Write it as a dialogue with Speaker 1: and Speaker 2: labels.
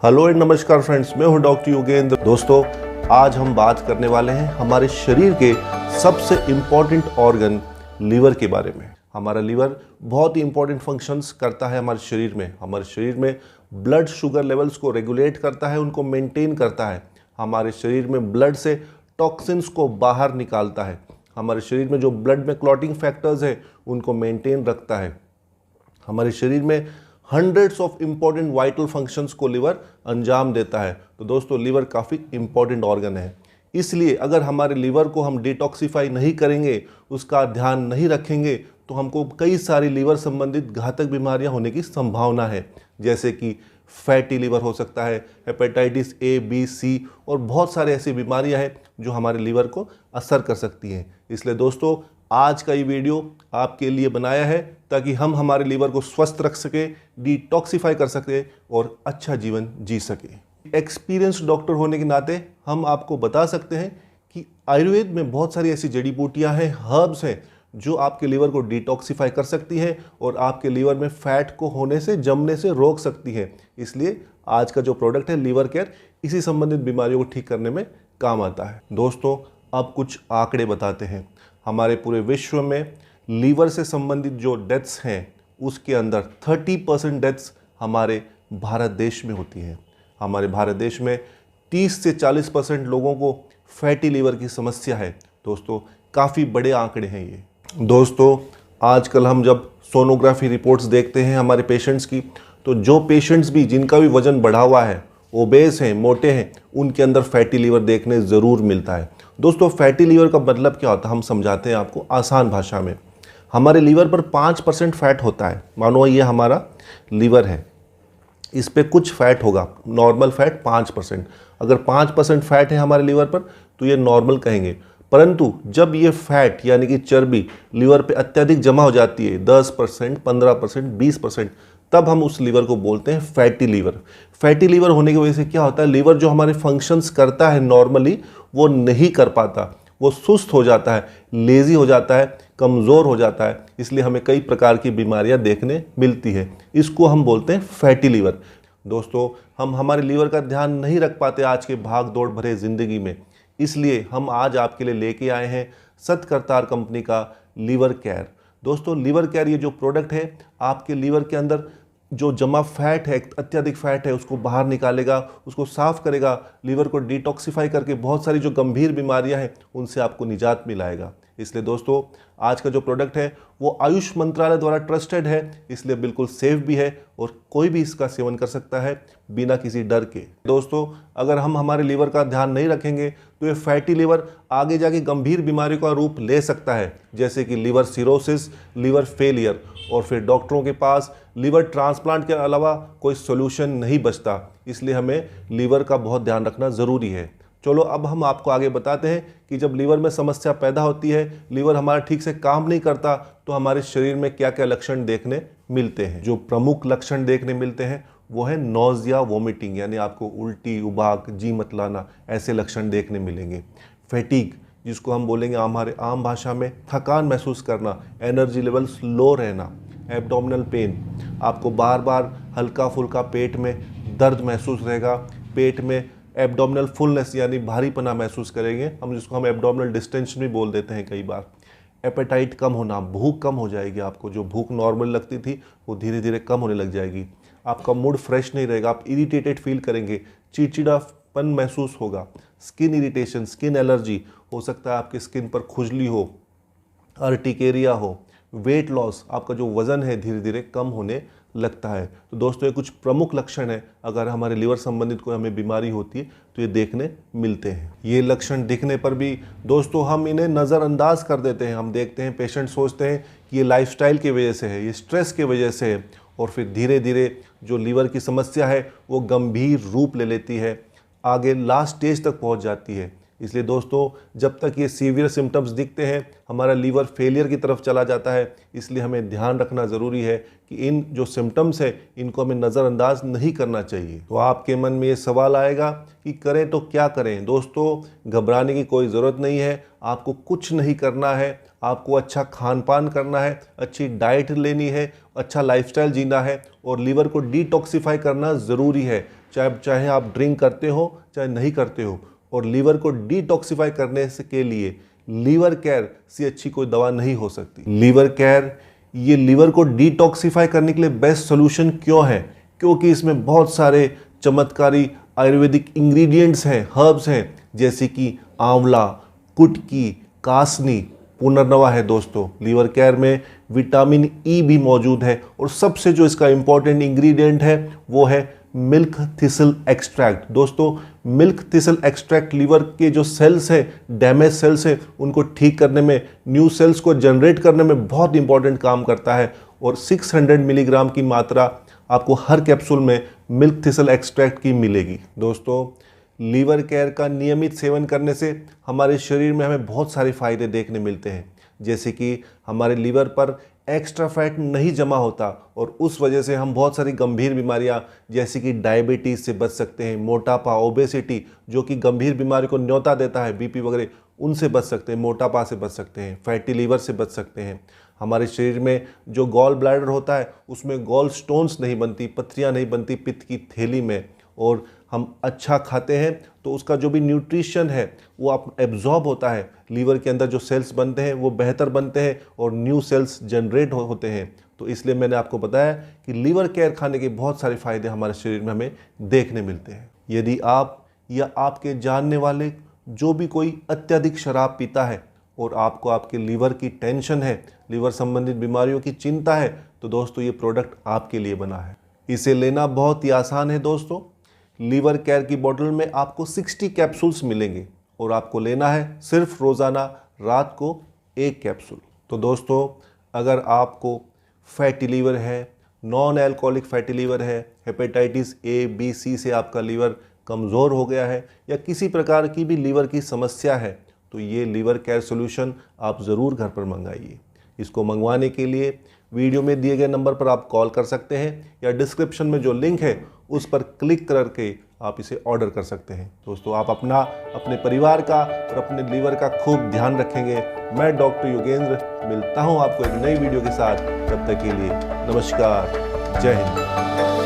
Speaker 1: Hello and नमस्कार friends, मैं हूं डॉक्टर योगेंद्र। दोस्तों, आज हम बात करने वाले हैं हमारे शरीर के सबसे इम्पॉर्टेंट ऑर्गन लीवर के बारे में। हमारा लीवर बहुत ही इंपॉर्टेंट फंक्शंस करता है हमारे शरीर में ब्लड शुगर लेवल्स को रेगुलेट करता है, उनको मेंटेन करता है। हमारे शरीर में ब्लड से टॉक्सिन्स को बाहर निकालता है। हमारे शरीर में जो ब्लड में क्लॉटिंग फैक्टर्स है उनको मेंटेन रखता है। हमारे शरीर में hundreds of important vital functions को लीवर अंजाम देता है। तो दोस्तों, लीवर काफ़ी इंपॉर्टेंट ऑर्गन है। इसलिए अगर हमारे लीवर को हम डिटॉक्सिफाई नहीं करेंगे, उसका ध्यान नहीं रखेंगे, तो हमको कई सारी लीवर संबंधित घातक बीमारियां होने की संभावना है, जैसे कि फैटी लीवर हो सकता है, हेपेटाइटिस ए, बी, सी और बहुत सारे ऐसी बीमारियां हैं जो हमारे लीवर को असर कर सकती हैं। इसलिए दोस्तों, आज का ये वीडियो आपके लिए बनाया है ताकि हम हमारे लीवर को स्वस्थ रख सके, डिटॉक्सिफाई कर सके और अच्छा जीवन जी सके। एक्सपीरियंस्ड डॉक्टर होने के नाते हम आपको बता सकते हैं कि आयुर्वेद में बहुत सारी ऐसी जड़ी बूटियां हैं, हर्ब्स हैं, जो आपके लीवर को डिटॉक्सिफाई कर सकती हैं और आपके लीवर में फैट को होने से, जमने से रोक सकती हैं। इसलिए आज का जो प्रोडक्ट है लीवर केयर, इसी संबंधित बीमारियों को ठीक करने में काम आता है। दोस्तों, अब कुछ आंकड़े बताते हैं। हमारे पूरे विश्व में लीवर से संबंधित जो डेथ्स हैं उसके अंदर 30% डेथ्स हमारे भारत देश में होती हैं। हमारे भारत देश में 30 से 40% लोगों को फैटी लीवर की समस्या है। दोस्तों, काफ़ी बड़े आंकड़े हैं ये। दोस्तों, आजकल हम जब सोनोग्राफी रिपोर्ट्स देखते हैं हमारे पेशेंट्स की, तो जो पेशेंट्स भी जिनका भी वजन बढ़ा हुआ है, ओबेस हैं, मोटे हैं, उनके अंदर फैटी लीवर देखने ज़रूर मिलता है। दोस्तों, फैटी लीवर का मतलब क्या होता है हम समझाते हैं आपको आसान भाषा में। हमारे लीवर पर 5% फैट होता है। मानो ये हमारा लीवर है, इस पे कुछ फैट होगा, नॉर्मल फैट 5%। अगर 5% फैट है हमारे लीवर पर तो ये नॉर्मल कहेंगे। परंतु जब ये फैट यानी कि चर्बी लीवर पे अत्यधिक जमा हो जाती है, 10%, 15%, 20%, तब हम उस लीवर को बोलते हैं फैटी लीवर। फैटी लीवर होने की वजह से क्या होता है, लीवर जो हमारे फंक्शंस करता है नॉर्मली, वो नहीं कर पाता, वो सुस्त हो जाता है, लेज़ी हो जाता है, कमज़ोर हो जाता है। इसलिए हमें कई प्रकार की बीमारियां देखने मिलती है। इसको हम बोलते हैं फैटी लीवर। दोस्तों, हम हमारे लीवर का ध्यान नहीं रख पाते आज के भाग दौड़ भरे ज़िंदगी में। इसलिए हम आज आपके लिए लेके आए हैं सतकरतार कंपनी का लीवर केयर। दोस्तों, लीवर केयर ये जो प्रोडक्ट है आपके लीवर के अंदर जो जमा फैट है, अत्यधिक फैट है, उसको बाहर निकालेगा, उसको साफ करेगा, लीवर को डिटॉक्सिफाई करके बहुत सारी जो गंभीर बीमारियां हैं उनसे आपको निजात मिलाएगा। इसलिए दोस्तों, आज का जो प्रोडक्ट है वो आयुष मंत्रालय द्वारा ट्रस्टेड है, इसलिए बिल्कुल सेफ भी है और कोई भी इसका सेवन कर सकता है बिना किसी डर के। दोस्तों, अगर हम हमारे लीवर का ध्यान नहीं रखेंगे तो ये फैटी लीवर आगे जाके गंभीर बीमारियों का रूप ले सकता है, जैसे कि लीवर सिरोसिस, लीवर फेलियर, और फिर डॉक्टरों के पास लीवर ट्रांसप्लांट के अलावा कोई सोल्यूशन नहीं बचता। इसलिए हमें लीवर का बहुत ध्यान रखना ज़रूरी है। चलो, अब हम आपको आगे बताते हैं कि जब लीवर में समस्या पैदा होती है, लीवर हमारा ठीक से काम नहीं करता, तो हमारे शरीर में क्या क्या लक्षण देखने मिलते हैं। जो प्रमुख लक्षण देखने मिलते हैं वो है नोज़िया, वोमिटिंग, यानी आपको उल्टी, उबाक, जी मतलाना, ऐसे लक्षण देखने मिलेंगे। फैटीग, जिसको हम बोलेंगे हमारे आम भाषा में थकान महसूस करना, एनर्जी लेवल लो रहना। एब्डोमिनल पेन, आपको बार बार हल्का फुल्का पेट में दर्द महसूस रहेगा, पेट में एब्डोमिनल फुलनेस यानी भारीपना महसूस करेंगे, जिसको हम एब्डोमिनल डिस्टेंशन भी बोल देते हैं कई बार। एपेटाइट कम होना, भूख कम हो जाएगी, आपको जो भूख नॉर्मल लगती थी वो धीरे धीरे कम होने लग जाएगी। आपका मूड फ्रेश नहीं रहेगा, आप इरिटेटेड फील करेंगे, चिड़चिड़ापन महसूस होगा। स्किन इरिटेशन, स्किन एलर्जी, हो सकता है आपकी स्किन पर खुजली हो, अर्टिकेरिया हो। वेट लॉस, आपका जो वज़न है धीरे धीरे कम होने लगता है। तो दोस्तों, ये कुछ प्रमुख लक्षण है, अगर हमारे लीवर संबंधित कोई हमें बीमारी होती है तो ये देखने मिलते हैं। ये लक्षण दिखने पर भी दोस्तों हम इन्हें नज़रअंदाज कर देते हैं। हम देखते हैं, पेशेंट सोचते हैं कि ये लाइफस्टाइल की वजह से है, ये स्ट्रेस की वजह से है, और फिर धीरे धीरे जो लीवर की समस्या है वो गंभीर रूप ले लेती है, आगे लास्ट स्टेज तक पहुँच जाती है। इसलिए दोस्तों, जब तक ये सीवियर सिम्टम्स दिखते हैं हमारा लीवर फेलियर की तरफ चला जाता है। इसलिए हमें ध्यान रखना ज़रूरी है कि इन जो सिम्टम्स है इनको हमें नज़रअंदाज नहीं करना चाहिए। तो आपके मन में ये सवाल आएगा कि करें तो क्या करें। दोस्तों, घबराने की कोई ज़रूरत नहीं है, आपको कुछ नहीं करना है, आपको अच्छा खान पान करना है, अच्छी डाइट लेनी है, अच्छा लाइफस्टाइल जीना है और लीवर को डिटॉक्सिफाई करना ज़रूरी है। चाहे आप ड्रिंक करते हो चाहे नहीं करते हो। और लीवर को डिटॉक्सिफाई करने के लिए लीवर केयर से अच्छी कोई दवा नहीं हो सकती। लीवर केयर ये लीवर को डिटॉक्सिफाई करने के लिए बेस्ट सोल्यूशन क्यों है? क्योंकि इसमें बहुत सारे चमत्कारी आयुर्वेदिक इंग्रेडिएंट्स हैं, हर्ब्स हैं, जैसे कि आंवला, कुटकी, कासनी, पुनर्नवा है दोस्तों। लीवर केयर में विटामिन ई भी मौजूद है और सबसे जो इसका इंपॉर्टेंट इंग्रेडिएंट है वो है मिल्क थिसल एक्सट्रैक्ट। दोस्तों मिल्क थिसल एक्सट्रैक्ट लीवर के जो सेल्स हैं, डैमेज सेल्स हैं, उनको ठीक करने में, न्यू सेल्स को जनरेट करने में बहुत इंपॉर्टेंट काम करता है। और 600 मिलीग्राम की मात्रा आपको हर कैप्सूल में मिल्क थिसल एक्सट्रैक्ट की मिलेगी। दोस्तों लीवर केयर का नियमित सेवन करने से हमारे शरीर में हमें बहुत सारे फायदे देखने मिलते हैं, जैसे कि हमारे लीवर पर एक्स्ट्रा फैट नहीं जमा होता और उस वजह से हम बहुत सारी गंभीर बीमारियां जैसे कि डायबिटीज़ से बच सकते हैं, मोटापा, ओबेसिटी जो कि गंभीर बीमारी को न्योता देता है, बीपी वगैरह, उनसे बच सकते हैं, मोटापा से बच सकते हैं, फैटी लीवर से बच सकते हैं। हमारे शरीर में जो गॉल ब्लैडर होता है उसमें गॉल स्टोन्स नहीं बनती, पथरियाँ नहीं बनती पित्त की थैली में। और हम अच्छा खाते हैं तो उसका जो भी न्यूट्रिशन है वो आप एब्जॉर्ब होता है, लीवर के अंदर जो सेल्स बनते हैं वो बेहतर बनते हैं और न्यू सेल्स जनरेट होते हैं। तो इसलिए मैंने आपको बताया कि लीवर केयर खाने के बहुत सारे फायदे हमारे शरीर में हमें देखने मिलते हैं। यदि आप या आपके जानने वाले जो भी कोई अत्यधिक शराब पीता है और आपको आपके लीवर की टेंशन है, लीवर संबंधित बीमारियों की चिंता है, तो दोस्तों ये प्रोडक्ट आपके लिए बना है। इसे लेना बहुत ही आसान है दोस्तों। लीवर केयर की बोतल में आपको 60 कैप्सूल्स मिलेंगे और आपको लेना है सिर्फ रोज़ाना रात को 1 कैप्सूल। तो दोस्तों अगर आपको फैटी लीवर है, नॉन एल्कोहलिक फैटी लीवर है, हेपेटाइटिस ए बी सी से आपका लीवर कमज़ोर हो गया है या किसी प्रकार की भी लीवर की समस्या है, तो ये लीवर केयर सोल्यूशन आप ज़रूर घर पर मंगाइए। इसको मंगवाने के लिए वीडियो में दिए गए नंबर पर आप कॉल कर सकते हैं या डिस्क्रिप्शन में जो लिंक है उस पर क्लिक करके आप इसे ऑर्डर कर सकते हैं। दोस्तों आप अपने परिवार का और अपने लीवर का खूब ध्यान रखेंगे। मैं डॉक्टर योगेंद्र मिलता हूं आपको एक नई वीडियो के साथ। तब तक के लिए नमस्कार, जय हिंद।